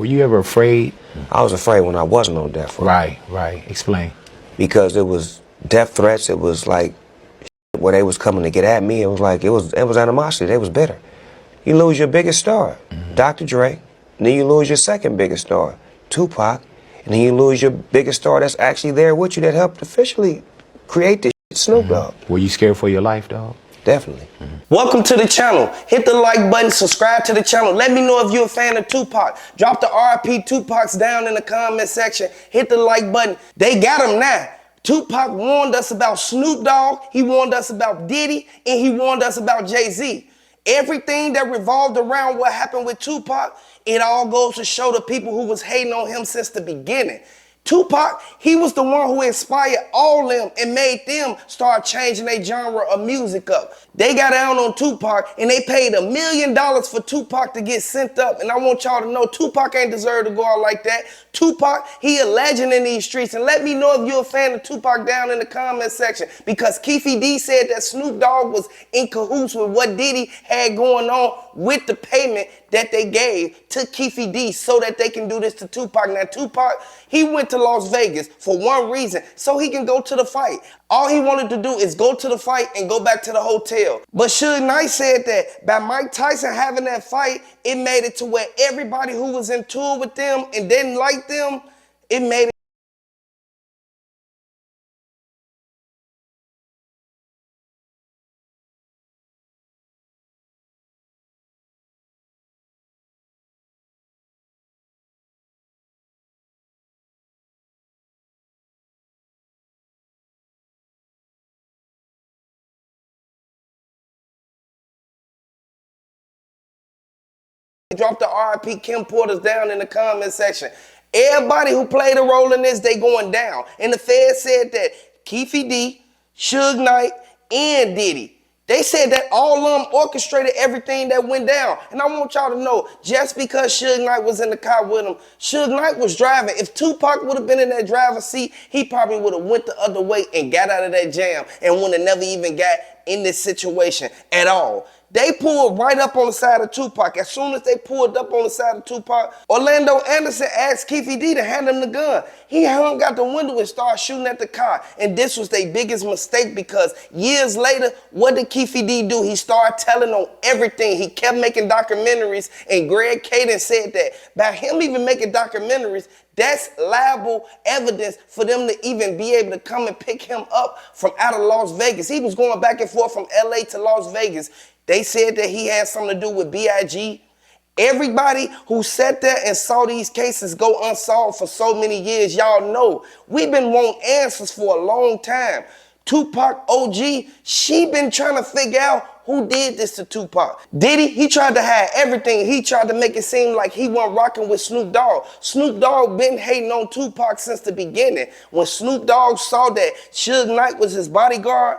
Were you ever afraid? I was afraid when I wasn't on death row. Right. Explain. Because it was death threats. It was like where they was coming to get at me. It was like it was animosity. They was bitter. You lose your biggest star, Dr. Dre, and then you lose your second biggest star, Tupac, and then you lose your biggest star that's actually there with you that helped officially create this shit, Snoop Dogg. Were you scared for your life, dog? Definitely. Welcome to the channel. Hit the like button, subscribe to the channel. Let me know if you're a fan of Tupac. Drop the RIP Tupacs down in the comment section. Hit the like button. They got him now. Tupac warned us about Snoop Dogg, he warned us about Diddy, and he warned us about Jay-Z. Everything that revolved around what happened with Tupac, it all goes to show the people who was hating on him since the beginning. Tupac, he was the one who inspired all them and made them start changing their genre of music up. They got down on Tupac and they paid $1 million for Tupac to get sent up. And I want y'all to know Tupac ain't deserve to go out like that. Tupac, he a legend in these streets. And let me know if you're a fan of Tupac down in the comment section. Because Keefy D said that Snoop Dogg was in cahoots with what Diddy had going on with the payment that they gave to Keefy D so that they can do this to Tupac. Now Tupac, he went to Las Vegas for one reason, so he can go to the fight. All he wanted to do is go to the fight and go back to the hotel. But Suge Knight said that by Mike Tyson having that fight, it made it to where everybody who was in tour with them and didn't like them, it made it drop the RIP Kim Porters down in the comment section. Everybody who played a role in this, they going down. And the Fed said that Keefy D, Suge Knight, and Diddy, they said that all of them orchestrated everything that went down. And I want y'all to know, just because Suge Knight was in the car with him, Suge Knight was driving. If Tupac would have been in that driver's seat, he probably would have went the other way and got out of that jam and would have never even got in this situation at all. They pulled right up on the side of Tupac. As soon as they pulled up on the side of Tupac, Orlando Anderson asked Keefy D to hand him the gun. He hung out the window and started shooting at the car. And this was their biggest mistake because years later, what did Keefy D do? He started telling on everything. He kept making documentaries, and Greg Caden said that by him even making documentaries, that's liable evidence for them to even be able to come and pick him up from out of Las Vegas. He was going back and forth from LA to Las Vegas. They said that he had something to do with B.I.G. Everybody who sat there and saw these cases go unsolved for so many years, y'all know, we've been wanting answers for a long time. Tupac OG, she been trying to figure out who did this to Tupac. Diddy, he tried to hide everything. He tried to make it seem like he wasn't rocking with Snoop Dogg. Snoop Dogg been hating on Tupac since the beginning. When Snoop Dogg saw that Suge Knight was his bodyguard,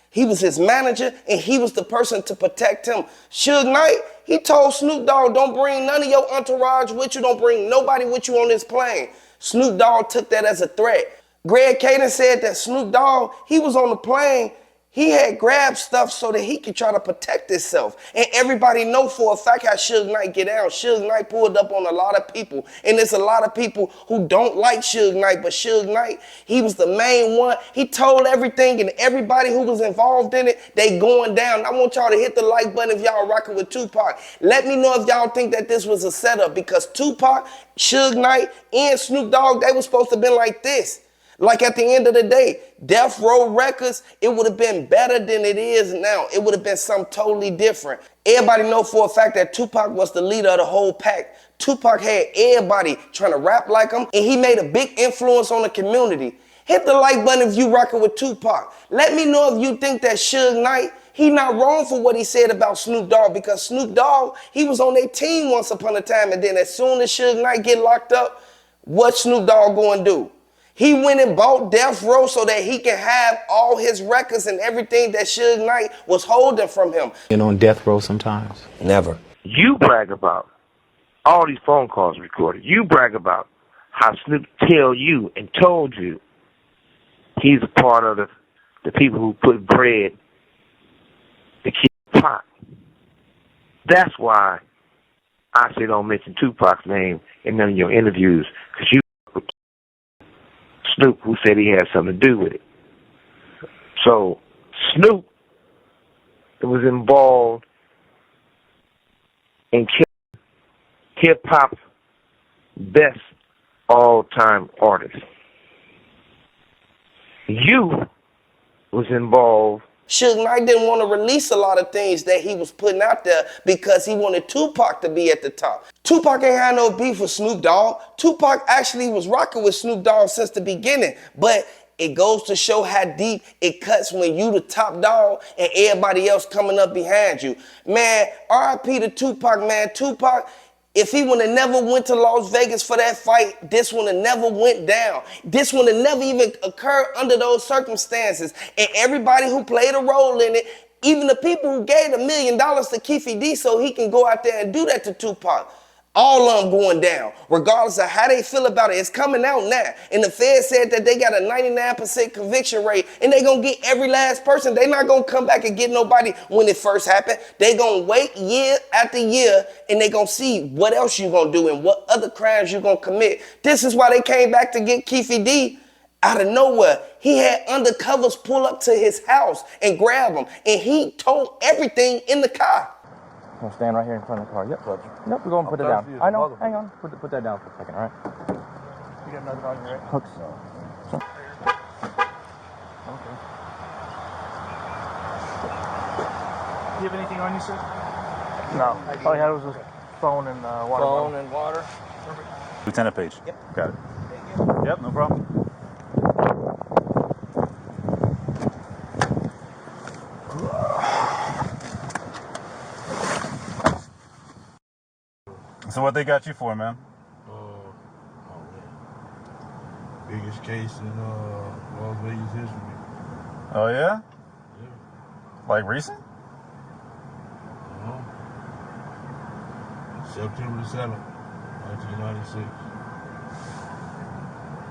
he was his manager, and he was the person to protect him. Suge Knight, he told Snoop Dogg, don't bring none of your entourage with you. Don't bring nobody with you on this plane. Snoop Dogg took that as a threat. Greg Caden said that Snoop Dogg, he was on the plane. He had grabbed stuff so that he could try to protect himself. And everybody know for a fact how Suge Knight get down. Suge Knight pulled up on a lot of people. And there's a lot of people who don't like Suge Knight. But Suge Knight, he was the main one. He told everything, and everybody who was involved in it, they going down. I want y'all to hit the like button if y'all rocking with Tupac. Let me know if y'all think that this was a setup, because Tupac, Suge Knight, and Snoop Dogg, they were supposed to have been like this. Like at the end of the day, Death Row Records, it would have been better than it is now. It would have been something totally different. Everybody know for a fact that Tupac was the leader of the whole pack. Tupac had everybody trying to rap like him, and he made a big influence on the community. Hit the like button if you rocking with Tupac. Let me know if you think that Suge Knight, he not wrong for what he said about Snoop Dogg, because Snoop Dogg, he was on their team once upon a time, and then as soon as Suge Knight get locked up, what Snoop Dogg going to do? He went and bought Death Row so that he can have all his records and everything that Suge Knight was holding from him. And on death row sometimes? Never. You brag about all these phone calls recorded. You brag about how Snoop tell you and told you he's a part of the people who put bread to keep pot. That's why I say don't mention Tupac's name in none of your interviews because you with Snoop, who said he had something to do with it. So Snoop was involved in killing hip-hop's best all-time artist. You was involved. Suge Knight didn't want to release a lot of things that he was putting out there because he wanted Tupac to be at the top. Tupac ain't had no beef with Snoop Dogg. Tupac actually was rocking with Snoop Dogg since the beginning, but it goes to show how deep it cuts when you the top dog and everybody else coming up behind you. Man, R.I.P. to Tupac, man. Tupac, if he would have never went to Las Vegas for that fight, this would have never went down. This would have never even occurred under those circumstances. And everybody who played a role in it, even the people who gave $1 million to Keefe D so he can go out there and do that to Tupac, all of them going down, regardless of how they feel about it. It's coming out now. And the Fed said that they got a 99% conviction rate, and they going to get every last person. They not going to come back and get nobody when it first happened. They going to wait year after year, and they going to see what else you going to do and what other crimes you going to commit. This is why they came back to get Keefe D out of nowhere. He had undercovers pull up to his house and grab him, and he told everything in the car. I'll stand right here in front of the car. Yep. Nope, we're going to put it down. I know. Hang on. Put that down for a second, all right? You got nothing on you, right? Hooks. Okay. Do you have anything on you, sir? No. All I had was a phone and water. Phone and water. Perfect. Lieutenant Page. Yep. Got it. Yep, no problem. So what they got you for, man? Biggest case in Las Vegas history. Oh, yeah? Yeah. Like recent? September the 7th, 1996.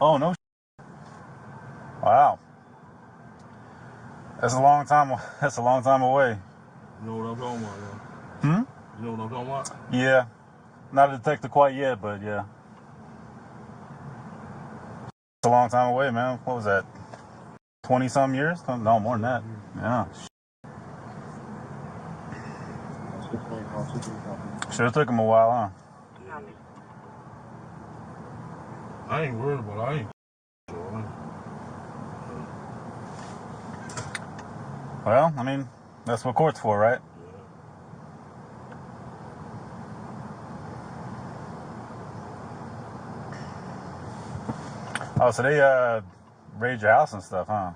Oh, no. Wow. That's a long time. That's a long time away. You know what I'm talking about, Hmm? You know what I'm talking about? Yeah. Not a detective quite yet, but yeah. It's a long time away, man. What was that? 20-some years? No, more than that. Yeah. Sure took him a while, huh? Yeah. I ain't worried about it. I ain't. Well, I mean, that's what court's for, right? Oh, so they raided your house and stuff, huh?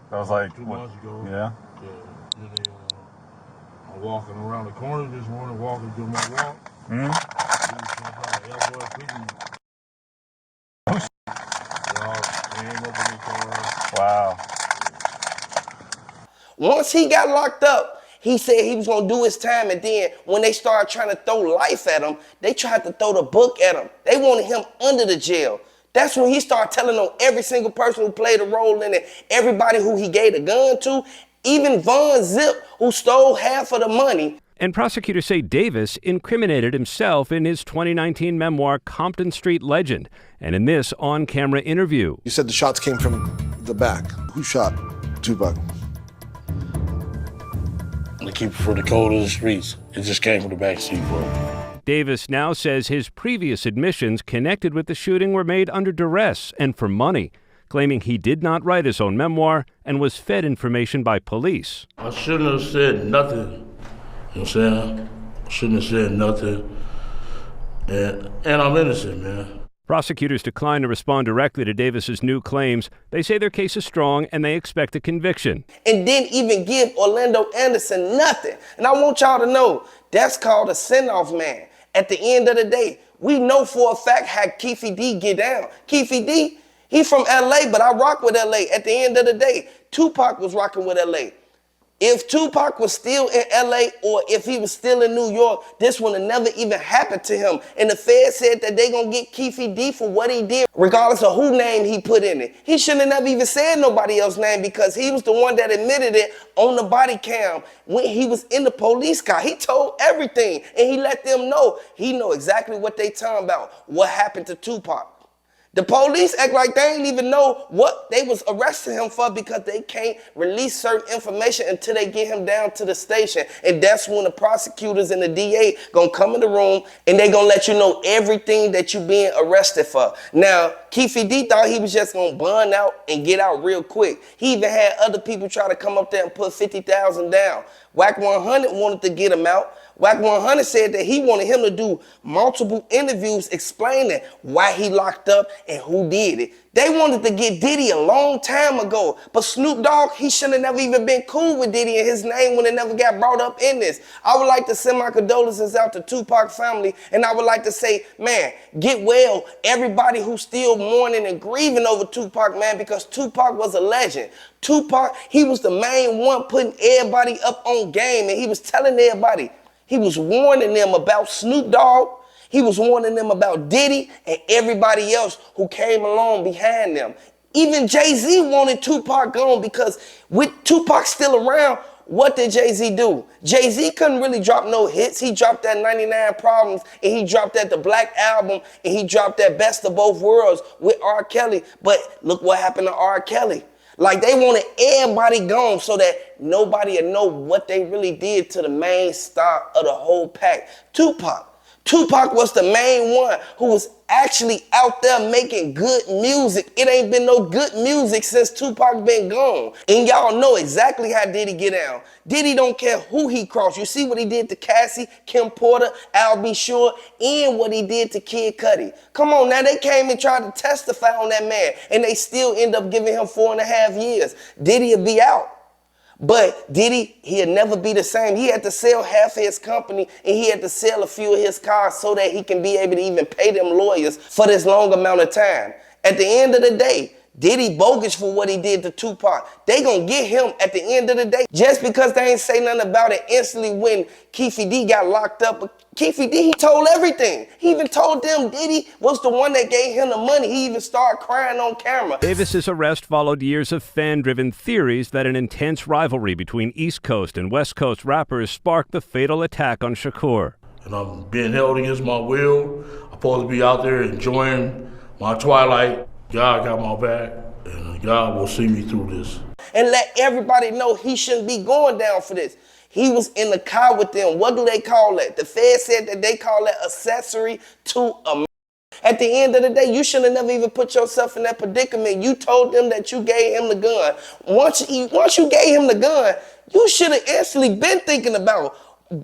That was like 2 months ago. Yeah. And they, I'm walking around the corner this morning, walking through my walk. Mm-hmm. Wow. Once he got locked up, he said he was going to do his time, and then when they started trying to throw life at him, they tried to throw the book at him. They wanted him under the jail. That's when he started telling on every single person who played a role in it, everybody who he gave the gun to, even Von Zip, who stole half of the money. And prosecutors say Davis incriminated himself in his 2019 memoir, Compton Street Legend, and in this on-camera interview. You said the shots came from the back. Who shot Tupac? The keeper for the code of the streets. It just came from the backseat, bro. Davis now says his previous admissions connected with the shooting were made under duress and for money, claiming he did not write his own memoir and was fed information by police. I shouldn't have said nothing. You know what I'm saying? I shouldn't have said nothing. And I'm innocent, man. Prosecutors declined to respond directly to Davis's new claims. They say their case is strong and they expect a conviction. And didn't even give Orlando Anderson nothing. And I want y'all to know, that's called a send-off, man. At the end of the day, we know for a fact how Keefe D get down. Keefe D, he from LA, but I rock with LA. At the end of the day, Tupac was rocking with LA. If Tupac was still in LA or if he was still in New York, this would have never even happened to him. And the Fed said that they gonna get Keefe D for what he did, regardless of who name he put in it. He shouldn't have never even said nobody else's name because he was the one that admitted it on the body cam when he was in the police car. He told everything and he let them know. He know exactly what they talking about, what happened to Tupac. The police act like they ain't even know what they was arresting him for because they can't release certain information until they get him down to the station. And that's when the prosecutors and the DA gonna come in the room and they gonna let you know everything that you being arrested for. Now, Keefe D thought he was just gonna bun out and get out real quick. He even had other people try to come up there and put 50,000 down. Whack 100 wanted to get him out. Whack 100 said that he wanted him to do multiple interviews explaining why he locked up and who did it. They wanted to get Diddy a long time ago, but Snoop Dogg, he should have never even been cool with Diddy and his name when it never got brought up in this. I would like to send my condolences out to Tupac family, and I would like to say, man, get well, everybody who's still mourning and grieving over Tupac, man, because Tupac was a legend. Tupac, he was the main one putting everybody up on game, and he was telling everybody, he was warning them about Snoop Dogg. He was warning them about Diddy and everybody else who came along behind them. Even Jay-Z wanted Tupac gone because with Tupac still around, what did Jay-Z do? Jay-Z couldn't really drop no hits. He dropped that 99 Problems and he dropped that The Black Album and he dropped that Best of Both Worlds with R. Kelly. But look what happened to R. Kelly. Like they wanted everybody gone so that nobody would know what they really did to the main star of the whole pack, Tupac. Tupac was the main one who was actually out there making good music. It ain't been no good music since Tupac been gone. And y'all know exactly how Diddy get down. Diddy don't care who he crossed. You see what he did to Cassie, Kim Porter, Al B. Sure, and what he did to Kid Cudi. Come on now, they came and tried to testify on that man, and they still end up giving him 4.5 years. Diddy'll be out. But Diddy, he'll never be the same. He had to sell half of his company and he had to sell a few of his cars so that he can be able to even pay them lawyers for this long amount of time. At the end of the day, Diddy bogus for what he did to Tupac. They gonna get him at the end of the day. Just because they ain't say nothing about it instantly when Keefe D got locked up. But Keefe D, he told everything. He even told them Diddy was the one that gave him the money. He even started crying on camera. Davis's arrest followed years of fan-driven theories that an intense rivalry between East Coast and West Coast rappers sparked the fatal attack on Shakur. And I'm being held against my will. I'm supposed to be out there enjoying my twilight. God got my back, and God will see me through this. And let everybody know he shouldn't be going down for this. He was in the car with them. What do they call that? The Fed said that they call that accessory to a. At the end of the day, you should have never even put yourself in that predicament. You told them that you gave him the gun. Once you gave him the gun, you should have instantly been thinking about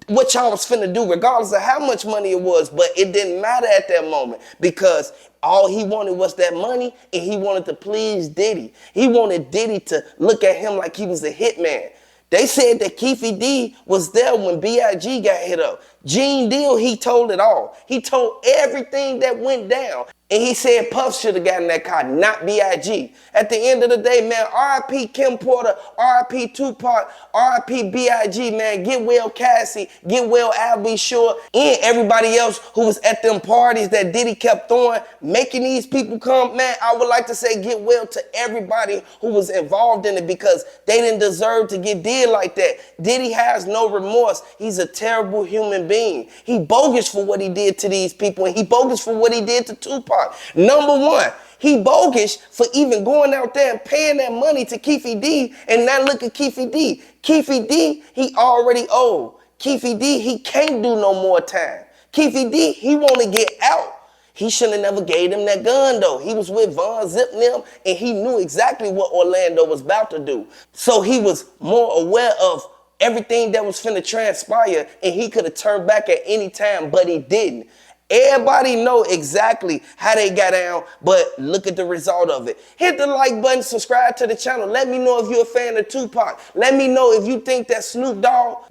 what y'all was finna do, regardless of how much money it was. But it didn't matter at that moment because all he wanted was that money and he wanted to please Diddy. He wanted Diddy to look at him like he was a hitman. They said that Keefe D was there when B.I.G. got hit up. Gene Deal, he told it all. He told everything that went down. And he said Puff should have gotten that car, not B.I.G. At the end of the day, man, R.I.P. Kim Porter, R.I.P. Tupac, R.I.P. B.I.G., man, get well Cassie, get well Al B. Sure, and everybody else who was at them parties that Diddy kept throwing, making these people come, man, I would like to say get well to everybody who was involved in it because they didn't deserve to get did like that. Diddy has no remorse. He's a terrible human being. He bogus for what he did to these people, and he bogus for what he did to Tupac. Number one, he bogus for even going out there and paying that money to Keefe D and not look at Keefe D. Keefe D, he already old. Keefe D, he can't do no more time. Keefe D, he want to get out. He shouldn't have never gave him that gun though. He was with Von Zip and them and he knew exactly what Orlando was about to do. So he was more aware of everything that was finna transpire and he could have turned back at any time, but he didn't. Everybody know exactly how they got down, but look at the result of it. Hit the like button, subscribe to the channel. Let me know if you're a fan of Tupac. Let me know if you think that Snoop Dogg,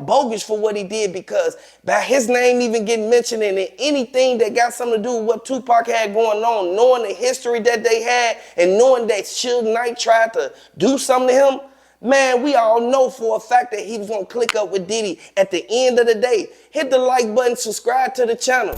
bogus for what he did because by his name even getting mentioned in it, anything that got something to do with what Tupac had going on, knowing the history that they had and knowing that Suge Knight tried to do something to him, Man, we all know for a fact that he was gonna click up with Diddy at the end of the day. Hit the like button, subscribe to the channel.